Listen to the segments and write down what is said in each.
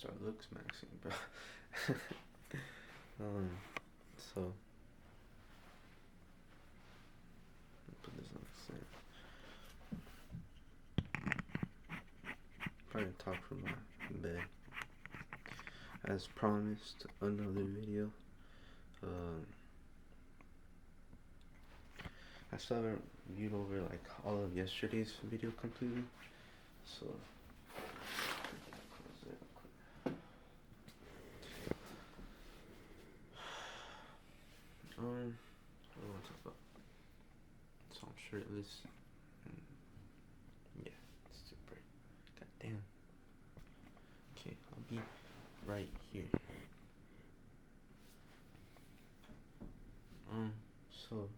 start looks maxing, bro. um, so put this on the side. Trying to talk from my bed. As promised, another video. Um, I still haven't viewed over like all of yesterday's video completely, so what do I want to talk about? So I'm shirtless. And yeah, it's too bright. God damn. Okay, I'll be right here. So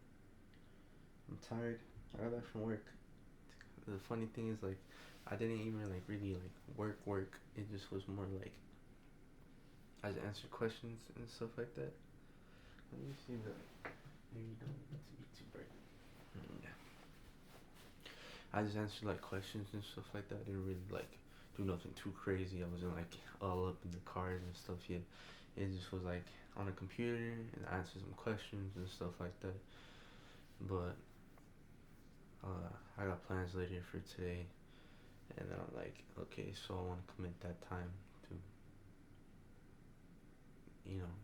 I'm tired. I got back from work. The funny thing is like I didn't even like really like work. It just was more like I just answered questions and stuff like that. Let me see that. Maybe you don't need to be too bright. Yeah. I just answered like questions and stuff like that. I didn't really like do nothing too crazy. I wasn't like all up in the cars and stuff yet. It just was like on a computer and I answered some questions and stuff like that. But I got plans later for today, and then I'm like, okay, so I want to commit that time to, you know,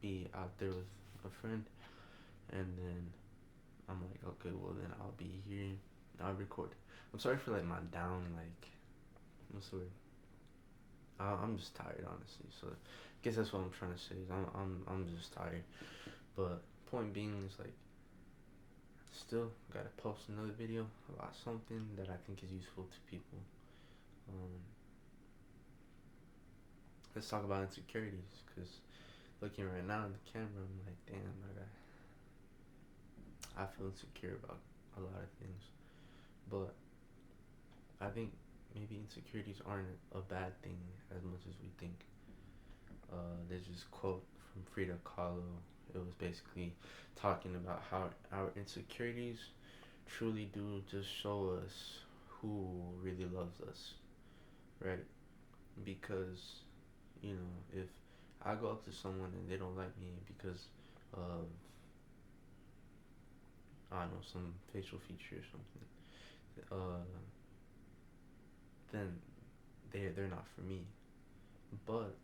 be out there with a friend, and then I'm like, okay, well then I'll be here, I'll record. I'm sorry for like my down, like, what's the word? I'm just tired, honestly. So, I guess that's what I'm trying to say. Is I'm just tired. But point being is like, still gotta post another video about something that I think is useful to people. Um, let's talk about insecurities, because looking right now in the camera, I'm like, damn, I feel insecure about a lot of things. But I think maybe insecurities aren't a bad thing as much as we think. There's this quote from Frida Kahlo. It was basically talking about how our insecurities truly do just show us who really loves us, right? Because, if I go up to someone and they don't like me because of, I don't know, some facial feature or something, then they're not for me. But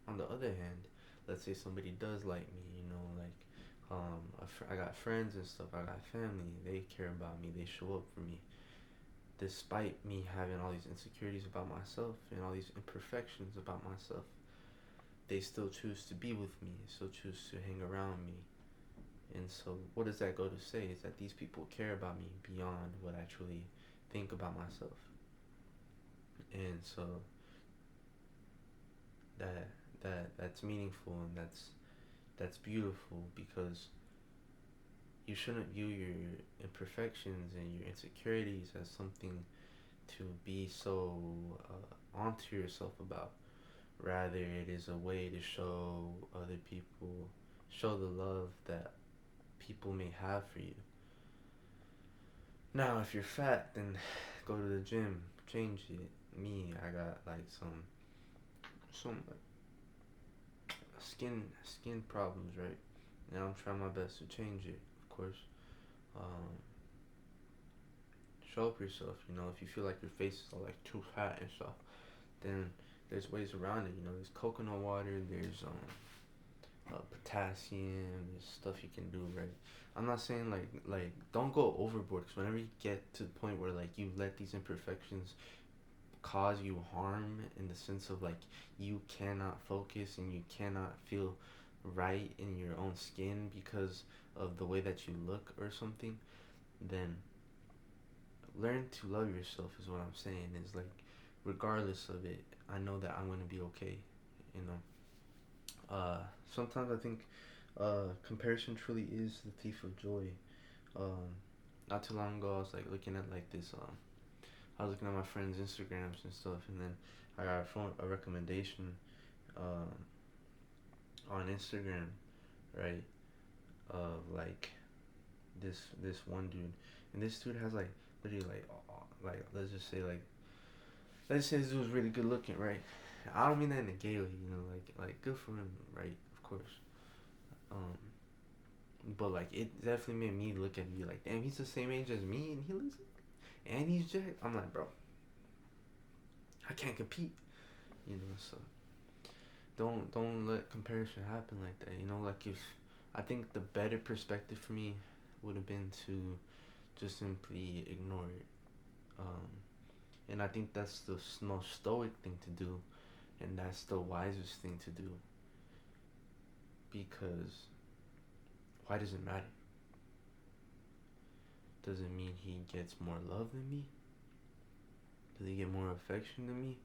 on the other hand, let's say somebody does like me, like I got friends and stuff, I got family, they care about me, they show up for me, despite me having all these insecurities about myself and all these imperfections about myself. They still choose to be with me, still choose to hang around me. And so, what does that go to say? Is that these people care about me beyond what I truly think about myself. And so, that's meaningful, and that's beautiful, because you shouldn't view your imperfections and your insecurities as something to be so onto yourself about. Rather, it is a way to show other people, show the love that people may have for you. Now, if you're fat, then go to the gym, change it. Me, I got like some skin problems, right? And I'm trying my best to change it, of course. Um, Show up yourself. If you feel like your face is all like too fat and stuff, then there's ways around it. There's coconut water. There's potassium. There's stuff you can do, right? I'm not saying like don't go overboard, because whenever you get to the point where like you let these imperfections cause you harm, in the sense of like you cannot focus and you cannot feel right in your own skin because of the way that you look or something, then learn to love yourself, is what I'm saying. Is like, regardless of it, I know that I'm gonna be okay. You know. Sometimes I think comparison truly is the thief of joy. Um, Not too long ago, I was like looking at like this. I was looking at my friends' Instagrams and stuff, and then I got a recommendation um, on Instagram, right? Of like this one dude, and this dude has like literally like let's just say this dude was really good looking, right? I don't mean that in a gay way, you know, like good for him, right? Of course. Um, but like it definitely made me look at me like, damn, he's the same age as me, and he looks, and he's jacked. I'm like, bro, I can't compete, you know. So don't let comparison happen like that. You know, like if I think the better perspective for me would have been to just simply ignore it. Um, and I think that's the most stoic thing to do, and that's the wisest thing to do because why does it matter? Does it mean he gets more love than me? Does he get more affection than me?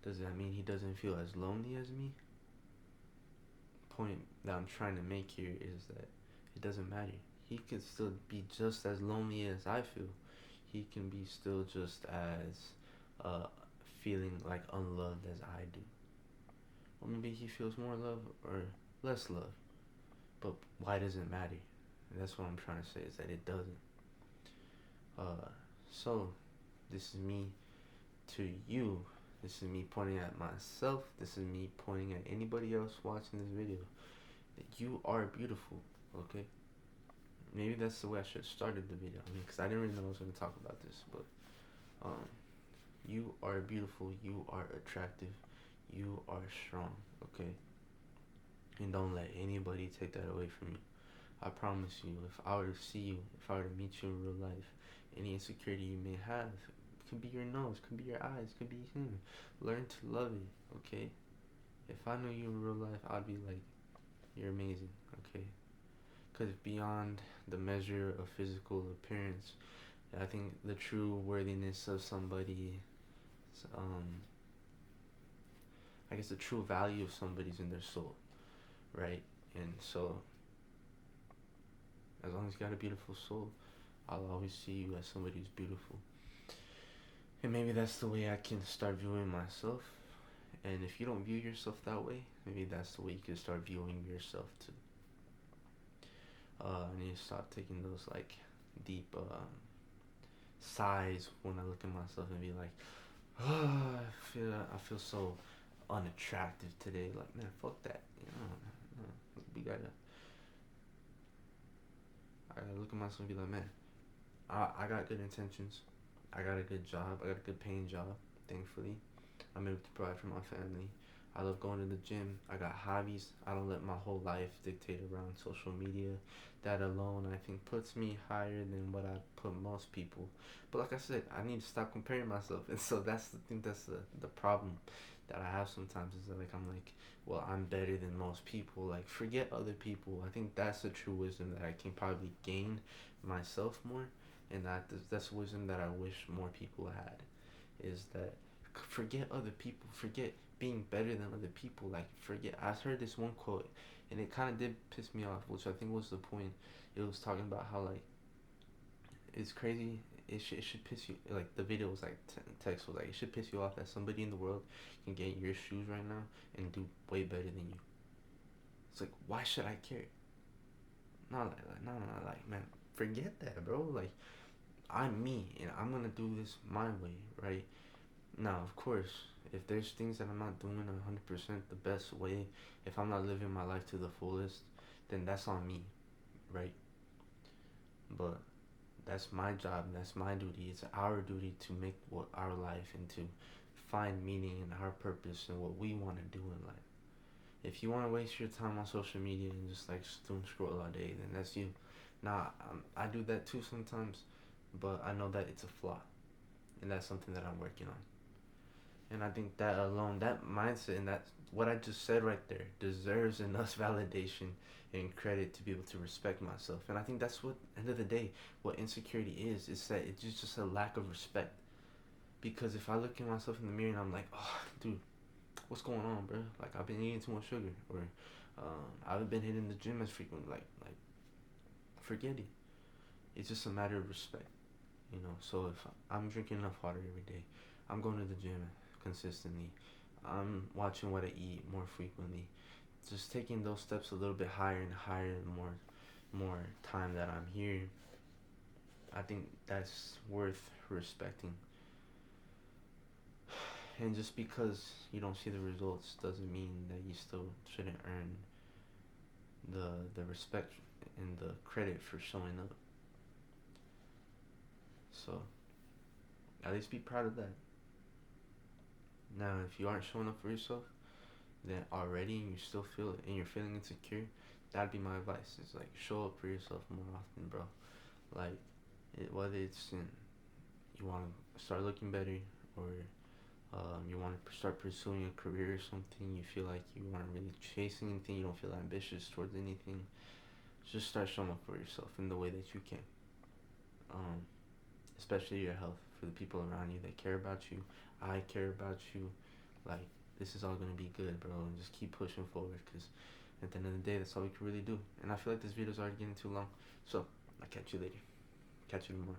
Does that mean he doesn't feel as lonely as me? Point that I'm trying to make here is that it doesn't matter. He can still be just as lonely as I feel. He can be still just as uh, feeling like unloved as I do. Or maybe he feels more love or less love. But why does it matter? That's what I'm trying to say is that it doesn't. Uh, so this is me to you. This is me pointing at myself. This is me pointing at anybody else watching this video. That you are beautiful, okay? Maybe that's the way I should have started the video. I mean, because I didn't really know I was going to talk about this, but um, you are beautiful. You are attractive. You are strong, okay? And don't let anybody take that away from you. I promise you, if I were to see you, if I were to meet you in real life, any insecurity you may have, it could be your nose, could be your eyes, could be him. Learn to love it, okay? If I knew you in real life, I'd be like, you're amazing, okay? Because beyond the measure of physical appearance, I think the true worthiness of somebody, um, I guess the true value of somebody's in their soul, right? And so, as long as you got a beautiful soul, I'll always see you as somebody who's beautiful. And maybe that's the way I can start viewing myself. And if you don't view yourself that way, maybe that's the way you can start viewing yourself too. I need to stop taking those like deep sighs when I look at myself and be like, oh, I feel so unattractive today. Like, man, fuck that. You know, we gotta. I gotta look at myself and be like, man, I got good intentions. I got a good job. I got a good paying job. Thankfully, I'm able to provide for my family. I love going to the gym. I got hobbies. I don't let my whole life dictate around social media. That alone, I think, puts me higher than what I put most people. But like I said, I need to stop comparing myself. And so that's the thing. That's the problem that I have sometimes is that like I'm like, well, I'm better than most people. Like forget other people. I think that's the true wisdom that I can probably gain myself more, and that's wisdom that I wish more people had. Is that forget other people. Forget being better than other people. Like forget. I heard this one quote, and it kind of did piss me off, which I think was the point. It was talking about how like it's crazy. It should piss you like the video was like text was like it should piss you off that somebody in the world can get in your shoes right now and do way better than you. It's like why should I care? No, no, like man, forget that, bro. Like I'm me and I'm gonna do this my way, right? Now, of course, if there's things that I'm not doing 100% the best way, if I'm not living my life to the fullest, then that's on me, right? But that's my job, that's my duty. It's our duty to make what our life and to find meaning in our purpose and what we want to do in life. If you want to waste your time on social media and just like doom scroll all day, then that's you. Now, I do that too sometimes, but I know that it's a flaw, and that's something that I'm working on. And I think that alone, that mindset and that what I just said right there deserves enough validation and credit to be able to respect myself. And I think that's what, end of the day, what insecurity is that it's just a lack of respect. Because if I look at myself in the mirror and I'm like, oh, dude, what's going on, bro? Like I've been eating too much sugar, or I haven't been hitting the gym as frequently. Like, forget it. It's just a matter of respect. You know, so if I'm drinking enough water every day, I'm going to the gym consistently, I'm watching what I eat more frequently, just taking those steps a little bit higher and higher the more time that I'm here, I think that's worth respecting. And just because you don't see the results doesn't mean that you still shouldn't earn the respect and the credit for showing up. So at least be proud of that. Now, if you aren't showing up for yourself, then already and you still feel it and you're feeling insecure, that'd be my advice. It's like show up for yourself more often, bro. Like whether it's in you want to start looking better or you want to start pursuing a career or something, you feel like you aren't really chasing anything, you don't feel ambitious towards anything, just start showing up for yourself in the way that you can. Um, Especially your health, for the people around you that care about you. I care about you. Like, this is all gonna be good, bro. And just keep pushing forward, because at the end of the day, that's all we can really do. And I feel like this video's already getting too long. So, I'll catch you later. Catch you tomorrow.